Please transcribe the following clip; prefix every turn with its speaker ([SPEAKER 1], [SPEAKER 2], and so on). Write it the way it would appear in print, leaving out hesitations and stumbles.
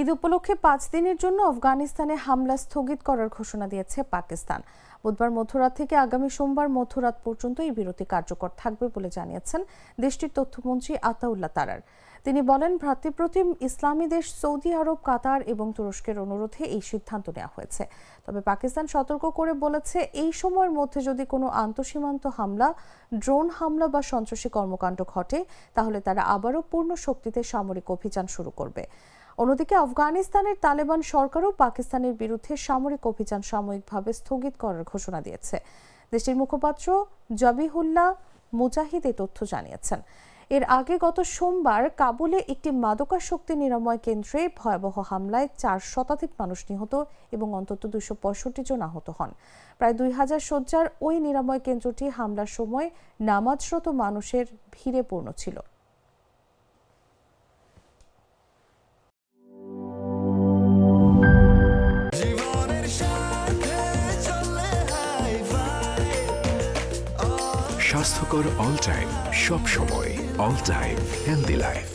[SPEAKER 1] ঈদ উপলক্ষে 5 দিনের জন্য আফগানিস্তানে হামলা স্থগিত করার ঘোষণা দিয়েছে পাকিস্তান। বুধবার মধ্যরাত থেকে আগামী সোমবার মধ্যরাত পর্যন্ত এই বিরতি কার্যকর থাকবে বলে জানিয়েছেন দেশটির তথ্যমন্ত্রী আতাউল্লাহ তারার। তিনি বলেন, ভ্রাতৃপ্রতিম ইসলামী দেশ সৌদি আরব, কাতার এবং তুরস্কের অনুরোধে এই সিদ্ধান্ত নেওয়া হয়েছে। তবে পাকিস্তান সতর্ক করে বলেছে, এই সময়ের মধ্যে যদি কোনো আন্তঃসীমান্ত হামলা, ড্রোন হামলা বা সন্ত্রাসী কর্মকাণ্ড ঘটে, তাহলে তারা আবারও পূর্ণ শক্তিতে সামরিক অভিযান শুরু করবে। অন্যদিকে আফগানিস্তানের তালেবান সরকারও পাকিস্তানের বিরুদ্ধে সামরিক অভিযান সাময়িকভাবে স্থগিত করার ঘোষণা দিয়েছে। দেশটির মুখপাত্র জবিহুল্লাহ মুজাহিদ এই তথ্য জানিয়েছেন। এর আগে গত সোমবার কাবুলে একটি মাদকাসক্তি নিরাময় কেন্দ্রে ভয়াবহ হামলায় 4 শতাধিক মানুষ নিহত এবং অন্তত 265 জন আহত হন। প্রায় 2000 শয্যার ওই নিরাময় কেন্দ্রটি হামলার সময় নামাজরত মানুষের ভিড়ে পূর্ণ ছিল।
[SPEAKER 2] স্বাস্থ্যকর অল টাইম, সব সময় অল টাইম হেলদি লাইফ।